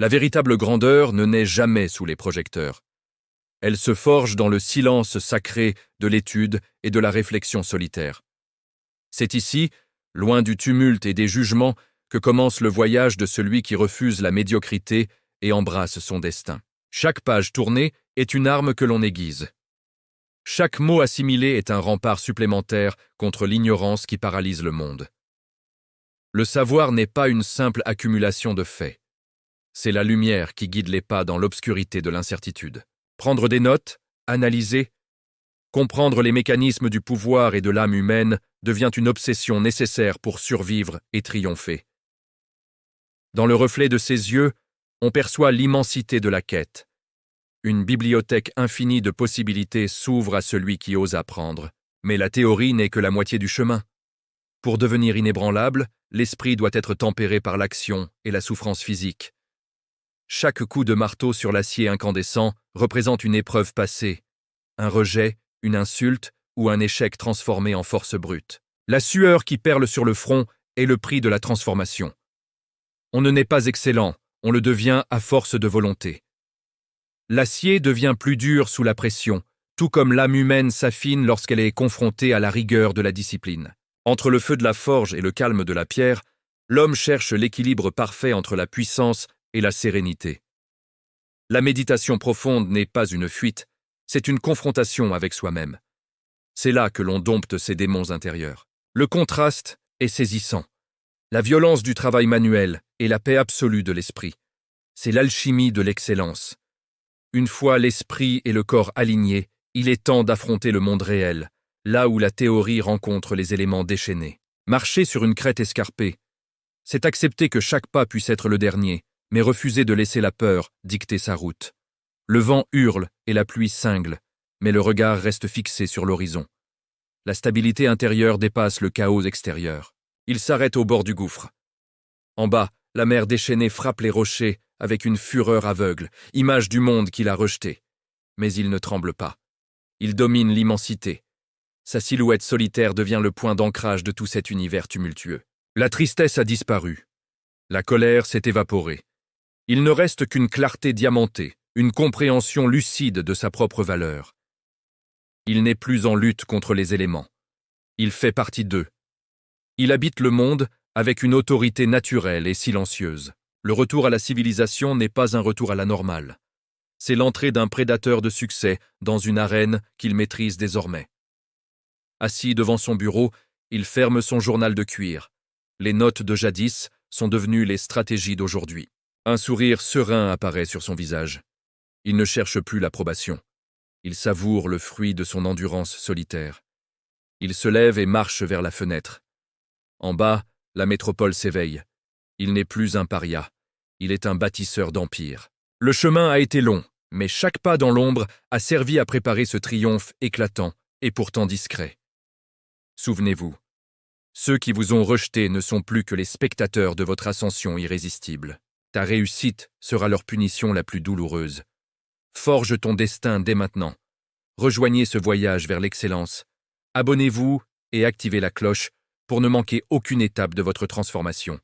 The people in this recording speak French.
La véritable grandeur ne naît jamais sous les projecteurs. Elle se forge dans le silence sacré de l'étude et de la réflexion solitaire. C'est ici, loin du tumulte et des jugements, que commence le voyage de celui qui refuse la médiocrité et embrasse son destin. Chaque page tournée est une arme que l'on aiguise. Chaque mot assimilé est un rempart supplémentaire contre l'ignorance qui paralyse le monde. Le savoir n'est pas une simple accumulation de faits. C'est la lumière qui guide les pas dans l'obscurité de l'incertitude. Prendre des notes, analyser, comprendre les mécanismes du pouvoir et de l'âme humaine devient une obsession nécessaire pour survivre et triompher. Dans le reflet de ses yeux, on perçoit l'immensité de la quête. Une bibliothèque infinie de possibilités s'ouvre à celui qui ose apprendre. Mais la théorie n'est que la moitié du chemin. Pour devenir inébranlable, l'esprit doit être tempéré par l'action et la souffrance physique. Chaque coup de marteau sur l'acier incandescent représente une épreuve passée, un rejet, une insulte ou un échec transformé en force brute. La sueur qui perle sur le front est le prix de la transformation. On ne naît pas excellent, on le devient à force de volonté. L'acier devient plus dur sous la pression, tout comme l'âme humaine s'affine lorsqu'elle est confrontée à la rigueur de la discipline. Entre le feu de la forge et le calme de la pierre, l'homme cherche l'équilibre parfait entre la puissance et la sérénité. La méditation profonde n'est pas une fuite, c'est une confrontation avec soi-même. C'est là que l'on dompte ses démons intérieurs. Le contraste est saisissant. La violence du travail manuel et la paix absolue de l'esprit. C'est l'alchimie de l'excellence. Une fois l'esprit et le corps alignés, il est temps d'affronter le monde réel, là où la théorie rencontre les éléments déchaînés. Marcher sur une crête escarpée, c'est accepter que chaque pas puisse être le dernier, mais refuser de laisser la peur dicter sa route. Le vent hurle et la pluie cingle, mais le regard reste fixé sur l'horizon. La stabilité intérieure dépasse le chaos extérieur. Il s'arrête au bord du gouffre. En bas, la mer déchaînée frappe les rochers avec une fureur aveugle, image du monde qu'il a rejeté. Mais il ne tremble pas. Il domine l'immensité. Sa silhouette solitaire devient le point d'ancrage de tout cet univers tumultueux. La tristesse a disparu. La colère s'est évaporée. Il ne reste qu'une clarté diamantée, une compréhension lucide de sa propre valeur. Il n'est plus en lutte contre les éléments. Il fait partie d'eux. Il habite le monde avec une autorité naturelle et silencieuse. Le retour à la civilisation n'est pas un retour à la normale. C'est l'entrée d'un prédateur de succès dans une arène qu'il maîtrise désormais. Assis devant son bureau, il ferme son journal de cuir. Les notes de jadis sont devenues les stratégies d'aujourd'hui. Un sourire serein apparaît sur son visage. Il ne cherche plus l'approbation. Il savoure le fruit de son endurance solitaire. Il se lève et marche vers la fenêtre. En bas, la métropole s'éveille. Il n'est plus un paria. Il est un bâtisseur d'empire. Le chemin a été long, mais chaque pas dans l'ombre a servi à préparer ce triomphe éclatant et pourtant discret. Souvenez-vous, ceux qui vous ont rejeté ne sont plus que les spectateurs de votre ascension irrésistible. Ta réussite sera leur punition la plus douloureuse. Forge ton destin dès maintenant. Rejoignez ce voyage vers l'excellence. Abonnez-vous et activez la cloche pour ne manquer aucune étape de votre transformation.